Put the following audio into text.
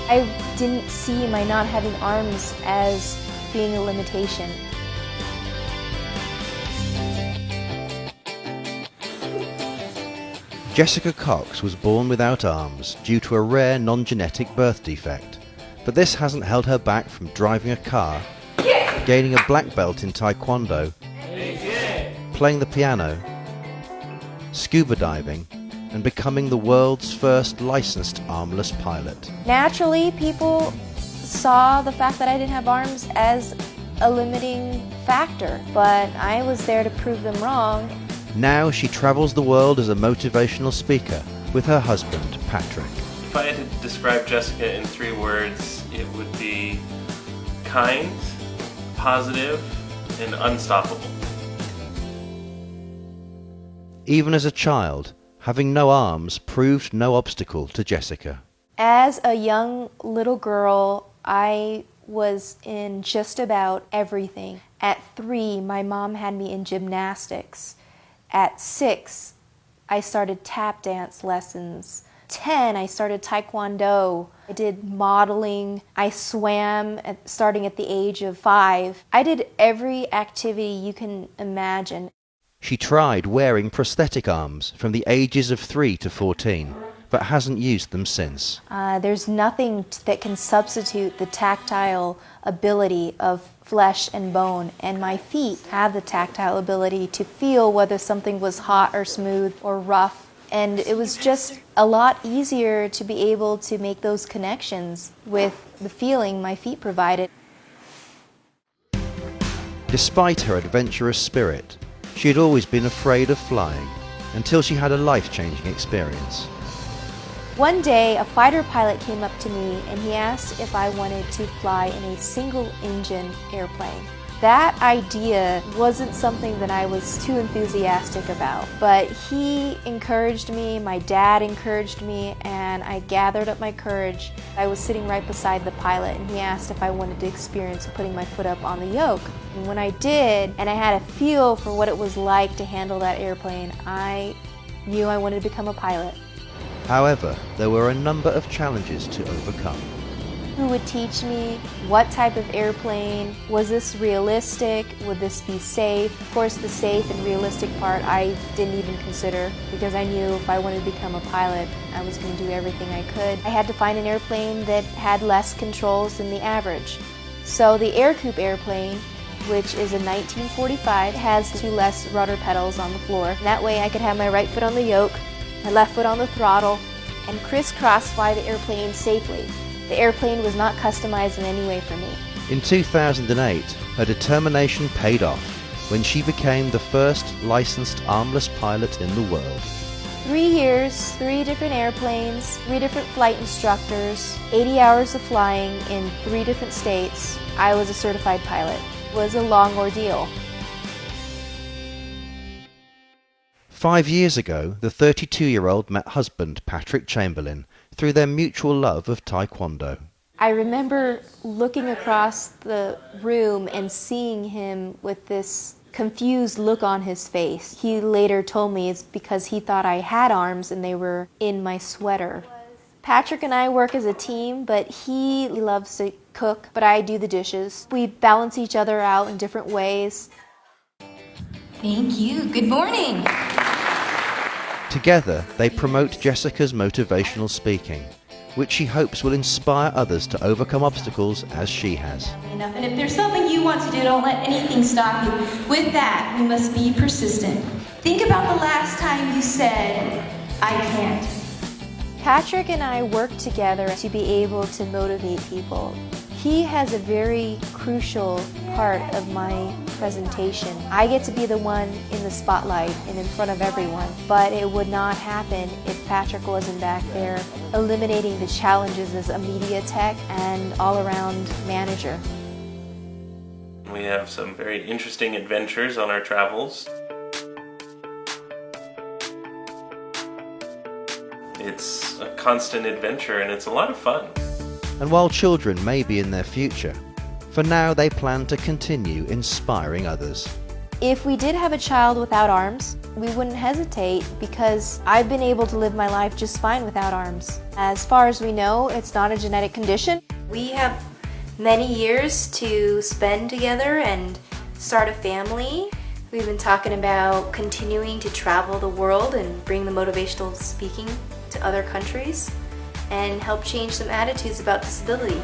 I didn't see my not having arms as being a limitation. Jessica Cox was born without arms due to a rare non-genetic birth defect, but this hasn't held her back from driving a car, gaining a black belt in Taekwondo, playing the piano, scuba diving, and becoming the world's first licensed armless pilot. Naturally, people saw the fact that I didn't have arms as a limiting factor, but I was there to prove them wrong. Now she travels the world as a motivational speaker with her husband, Patrick. If I had to describe Jessica in 3 words, it would be kind, positive, and unstoppable. Even as a child, having no arms proved no obstacle to Jessica. As a young little girl, I was in just about everything. At 3, my mom had me in gymnastics. At 6, I started tap dance lessons. 10, I started Taekwondo. I did modeling. I swam starting at the age of 5. I did every activity you can imagine. She tried wearing prosthetic arms from the ages of 3 to 14, but hasn't used them since. There's nothing that can substitute the tactile ability of flesh and bone, and my feet have the tactile ability to feel whether something was hot or smooth or rough, and it was just a lot easier to be able to make those connections with the feeling my feet provided. Despite her adventurous spirit, she had always been afraid of flying until she had a life-changing experience. One day, a fighter pilot came up to me and he asked if I wanted to fly in a single-engine airplane. That idea wasn't something that I was too enthusiastic about, but he encouraged me, my dad encouraged me, and I gathered up my courage. I was sitting right beside the pilot and he asked if I wanted to experience putting my foot up on the yoke. And when I did, and I had a feel for what it was like to handle that airplane, I knew I wanted to become a pilot. However, there were a number of challenges to overcome. Who would teach me what type of airplane? Was this realistic? Would this be safe? Of course, the safe and realistic part I didn't even consider, because I knew if I wanted to become a pilot, I was going to do everything I could. I had to find an airplane that had less controls than the average. So the Ercoupe airplane, which is a 1945, has 2 less rudder pedals on the floor. That way I could have my right foot on the yoke, my left foot on the throttle, and crisscross fly the airplane safely. The airplane was not customized in any way for me. In 2008, her determination paid off when she became the first licensed armless pilot in the world. 3 years, 3 different airplanes, 3 different flight instructors, 80 hours of flying in 3 different states. I was a certified pilot. It was a long ordeal. 5 years ago, the 32-year-old met husband Patrick Chamberlain through their mutual love of Taekwondo. I remember looking across the room and seeing him with this confused look on his face. He later told me it's because he thought I had arms and they were in my sweater. Patrick and I work as a team, but he loves to cook, but I do the dishes. We balance each other out in different ways. Thank you. Good morning. Together, they promote Jessica's motivational speaking, which she hopes will inspire others to overcome obstacles as she has. And if there's something you want to do, don't let anything stop you. With that, we must be persistent. Think about the last time you said, I can't. Patrick and I work together to be able to motivate people. He has a very crucial part of my presentation. I get to be the one in the spotlight and in front of everyone, but it would not happen if Patrick wasn't back there eliminating the challenges as a media tech and all-around manager. We have some very interesting adventures on our travels. It's a constant adventure and it's a lot of fun. And while children may be in their future, for now they plan to continue inspiring others. If we did have a child without arms, we wouldn't hesitate because I've been able to live my life just fine without arms. As far as we know, it's not a genetic condition. We have many years to spend together and start a family. We've been talking about continuing to travel the world and bring the motivational speaking to other countries and help change some attitudes about disability.